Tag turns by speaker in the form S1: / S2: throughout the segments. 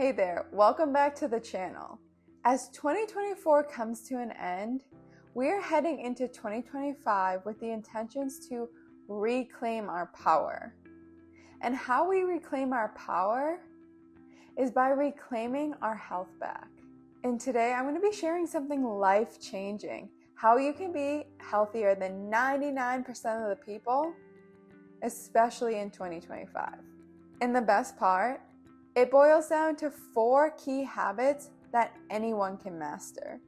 S1: Hey there, welcome back to the channel. As 2024 comes to an end, we are heading into 2025 with the intentions to reclaim our power. And how we reclaim our power is by reclaiming our health back. And today I'm going to be sharing something life-changing, how you can be healthier than 99% of the people, especially in 2025. And the best part, it boils down to 4 key habits that anyone can master.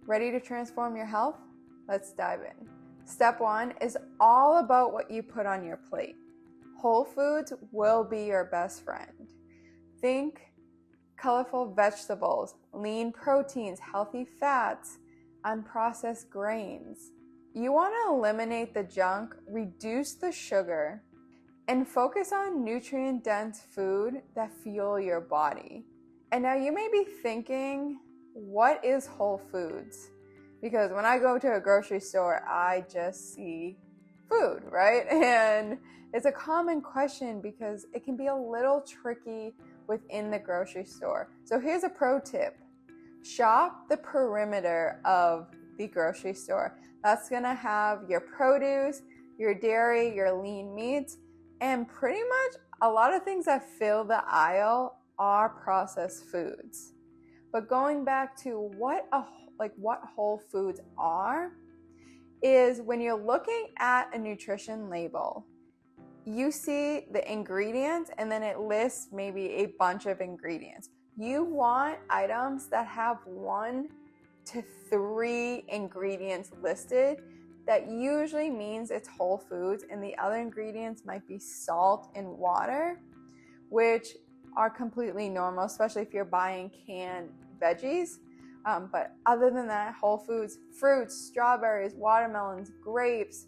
S1: Ready to transform your health? Let's dive in. Step 1 is all about what you put on your plate. Whole foods will be your best friend. Think colorful vegetables, lean proteins, healthy fats, unprocessed grains. You want to eliminate the junk, reduce the sugar, and focus on nutrient-dense food that fuel your body. And now you may be thinking, what is whole foods? Because when I go to a grocery store, I just see food, right? And it's a common question because it can be a little tricky within the grocery store. So here's a pro tip. Shop the perimeter of the grocery store. That's gonna have your produce, your dairy, your lean meats, and pretty much a lot of things that fill the aisle are processed foods. But going back to what whole foods are, is when you're looking at a nutrition label, you see the ingredients and then it lists maybe a bunch of ingredients. You want items that have 1 to 3 ingredients listed. That usually means it's whole foods, and the other ingredients might be salt and water, which are completely normal, especially if you're buying canned veggies. But other than that, whole foods, fruits, strawberries, watermelons, grapes,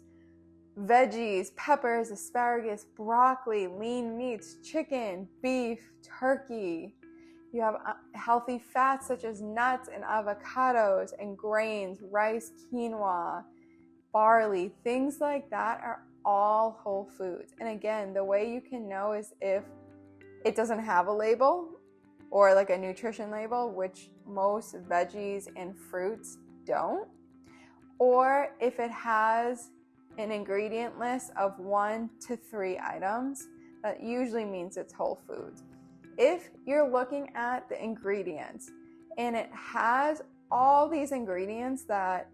S1: veggies, peppers, asparagus, broccoli, lean meats, chicken, beef, turkey. You have healthy fats such as nuts and avocados and grains, rice, quinoa, barley, things like that are all whole foods. And again, the way you can know is if it doesn't have a label or like a nutrition label, which most veggies and fruits don't, or if it has an ingredient list of 1 to 3 items, that usually means it's whole foods. If you're looking at the ingredients and it has all these ingredients that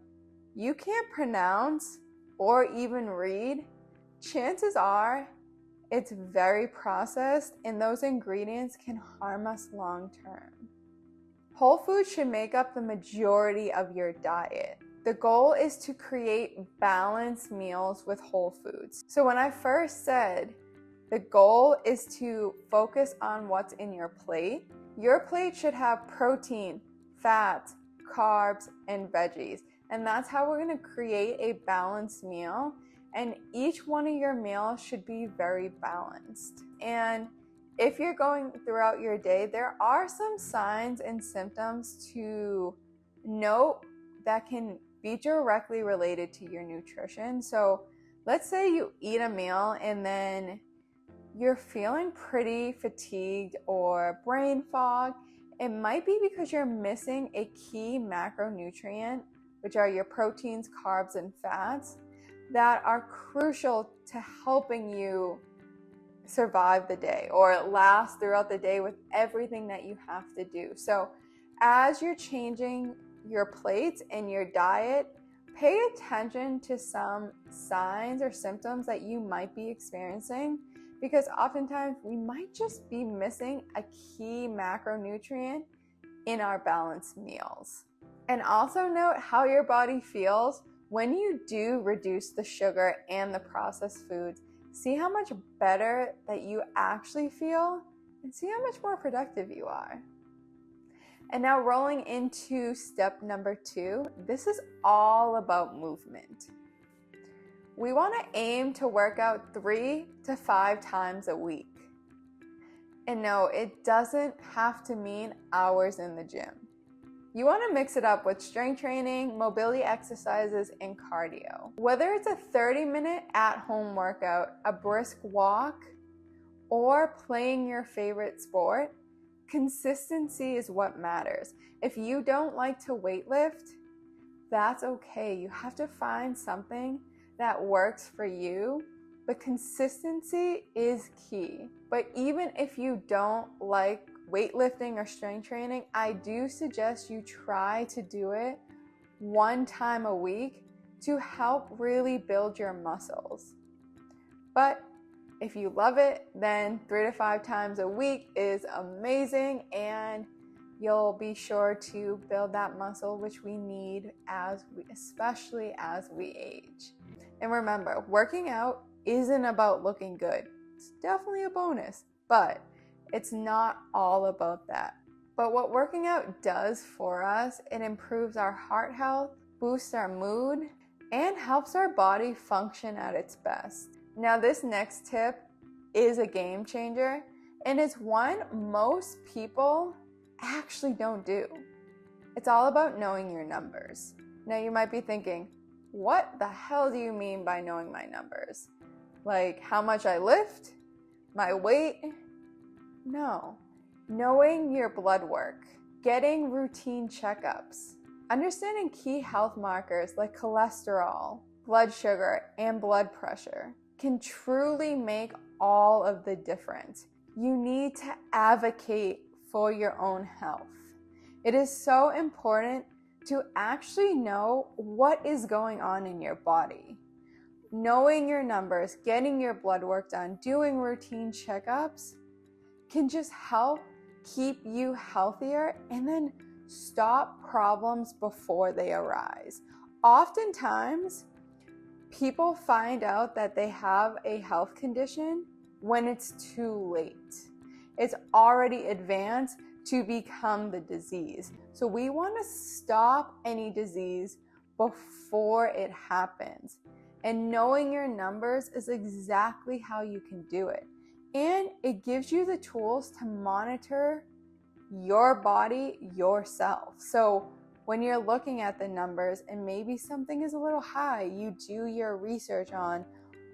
S1: you can't pronounce or even read, chances are it's very processed and those ingredients can harm us long term. Whole foods should make up the majority of your diet. The goal is to create balanced meals with whole foods. So when I first said the goal is to focus on what's in your plate should have protein, fats, carbs, and veggies. And that's how we're going to create a balanced meal. And each one of your meals should be very balanced. And if you're going throughout your day, there are some signs and symptoms to note that can be directly related to your nutrition. So let's say you eat a meal and then you're feeling pretty fatigued or brain fog. It might be because you're missing a key macronutrient, which are your proteins, carbs, and fats that are crucial to helping you survive the day or last throughout the day with everything that you have to do. So as you're changing your plates and your diet, pay attention to some signs or symptoms that you might be experiencing, because oftentimes we might just be missing a key macronutrient in our balanced meals. And also note how your body feels when you do reduce the sugar and the processed foods. See how much better that you actually feel and see how much more productive you are. And now rolling into step number 2, this is all about movement. We want to aim to work out 3 to 5 times a week. And no, it doesn't have to mean hours in the gym. You want to mix it up with strength training, mobility exercises, and cardio. Whether it's a 30-minute at-home workout, a brisk walk, or playing your favorite sport, Consistency is what matters. If you don't like to weightlift, that's okay. You have to find something that works for you, but consistency is key. But even if you don't like weightlifting or strength training, I do suggest you try to do it one time a week to help really build your muscles. But if you love it, then 3 to 5 times a week is amazing, and you'll be sure to build that muscle, which we need especially as we age. And remember, working out isn't about looking good. It's definitely a bonus, but it's not all about that. But what working out does for us, it improves our heart health, boosts our mood, and helps our body function at its best. Now, this next tip is a game changer, and it's one most people actually don't do. It's all about knowing your numbers. Now, you might be thinking, what the hell do you mean by knowing my numbers? Like how much I lift? My weight? No. Knowing your blood work, getting routine checkups, understanding key health markers like cholesterol, blood sugar, and blood pressure can truly make all of the difference. You need to advocate for your own health. It is so important to actually know what is going on in your body. Knowing your numbers, getting your blood work done, doing routine checkups can just help keep you healthier and then stop problems before they arise. Oftentimes, people find out that they have a health condition when it's too late. It's already advanced to become the disease. So we want to stop any disease before it happens. And knowing your numbers is exactly how you can do it. And it gives you the tools to monitor your body yourself. So when you're looking at the numbers and maybe something is a little high, you do your research on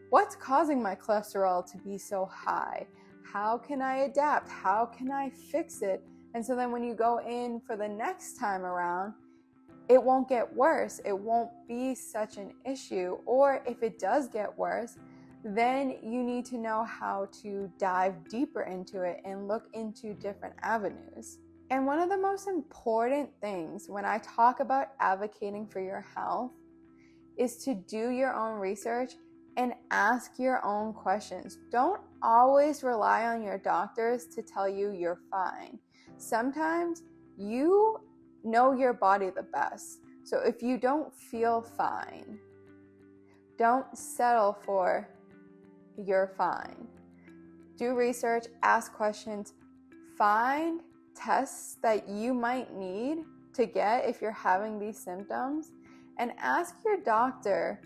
S1: what's causing my cholesterol to be so high? How can I adapt? How can I fix it? And so then when you go in for the next time around, it won't get worse. It won't be such an issue. Or if it does get worse, then you need to know how to dive deeper into it and look into different avenues. And one of the most important things when I talk about advocating for your health is to do your own research and ask your own questions. Don't always rely on your doctors to tell you you're fine. Sometimes you know your body the best. So if you don't feel fine, don't settle for you're fine. Do research, ask questions, find tests that you might need to get if you're having these symptoms, and ask your doctor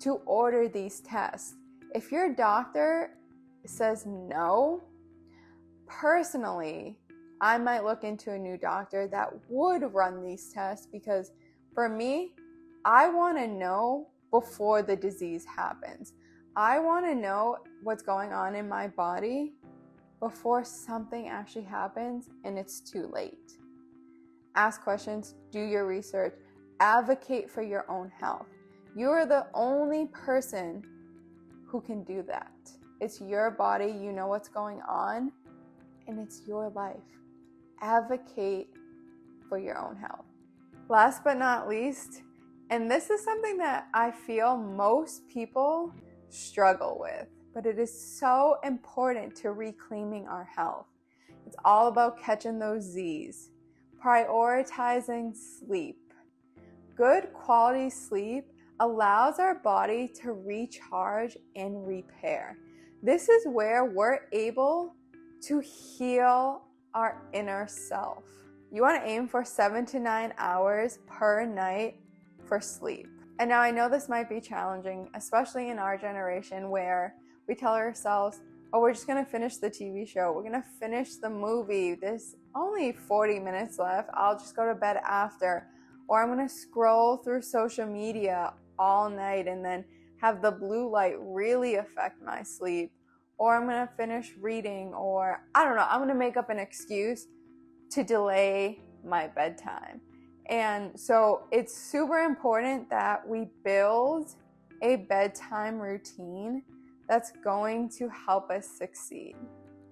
S1: to order these tests. If your doctor says no, personally, I might look into a new doctor that would run these tests, because for me, I want to know before the disease happens. I want to know what's going on in my body before something actually happens and it's too late. Ask questions, do your research, advocate for your own health. You are the only person who can do that. It's your body, you know what's going on, and it's your life. Advocate for your own health. Last but not least, and this is something that I feel most people struggle with, but it is so important to reclaiming our health. It's all about catching those Z's, prioritizing sleep. Good quality sleep allows our body to recharge and repair. This is where we're able to heal our inner self. You want to aim for 7 to 9 hours per night for sleep. And now I know this might be challenging, especially in our generation where we tell ourselves, oh, we're just going to finish the TV show. We're going to finish the movie. There's only 40 minutes left. I'll just go to bed after. Or I'm going to scroll through social media all night and then have the blue light really affect my sleep. or I'm going to finish reading, or I don't know, I'm going to make up an excuse to delay my bedtime. And so it's super important that we build a bedtime routine that's going to help us succeed.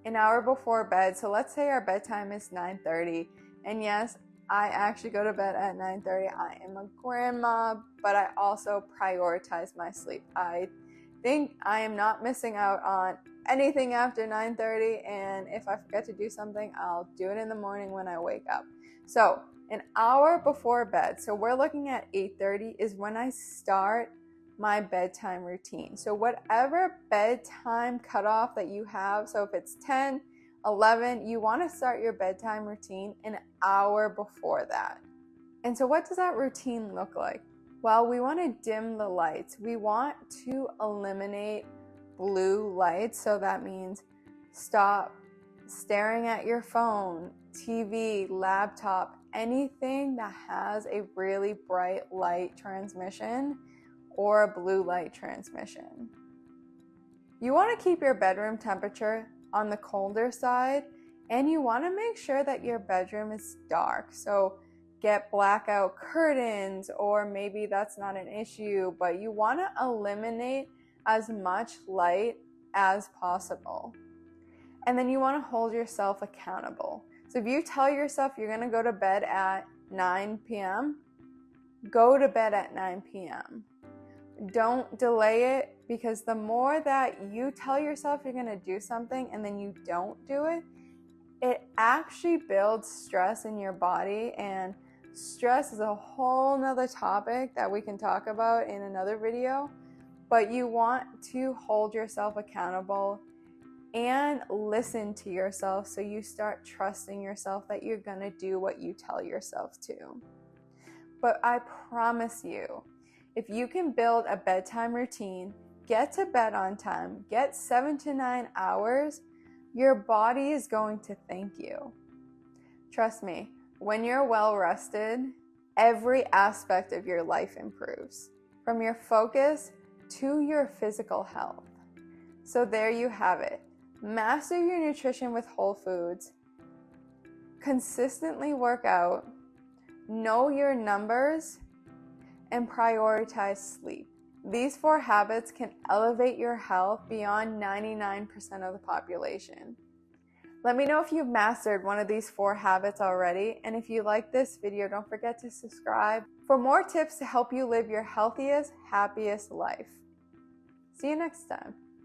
S1: An hour before bed, so let's say our bedtime is 9:30, and yes, I actually go to bed at 9:30. I am a grandma, but I also prioritize my sleep. I think I am not missing out on anything after 9:30, and if I forget to do something, I'll do it in the morning when I wake up. So an hour before bed, so we're looking at 8:30 is when I start my bedtime routine. So whatever bedtime cutoff that you have, so if it's 10, 11, you want to start your bedtime routine an hour before that. And so what does that routine look like? Well, we want to dim the lights. We want to eliminate blue lights. So that means stop staring at your phone, TV, laptop, anything that has a really bright light transmission or a blue light transmission. You want to keep your bedroom temperature on the colder side, and you want to make sure that your bedroom is dark. So get blackout curtains, or maybe that's not an issue, but you want to eliminate as much light as possible. And then you want to hold yourself accountable. So if you tell yourself you're going to go to bed at 9 p.m., go to bed at 9 p.m. Don't delay it, because the more that you tell yourself you're going to do something and then you don't do it, it actually builds stress in your body. And stress is a whole nother topic that we can talk about in another video. But you want to hold yourself accountable and listen to yourself, so you start trusting yourself that you're going to do what you tell yourself to. But I promise you, if you can build a bedtime routine, get to bed on time, get 7 to 9 hours, your body is going to thank you. Trust me, when you're well rested, every aspect of your life improves, from your focus to your physical health. So there you have it. Master your nutrition with whole foods, consistently work out, know your numbers, and prioritize sleep. These 4 habits can elevate your health beyond 99% of the population. Let me know if you've mastered one of these 4 habits already, and if you like this video, don't forget to subscribe for more tips to help you live your healthiest, happiest life. See you next time.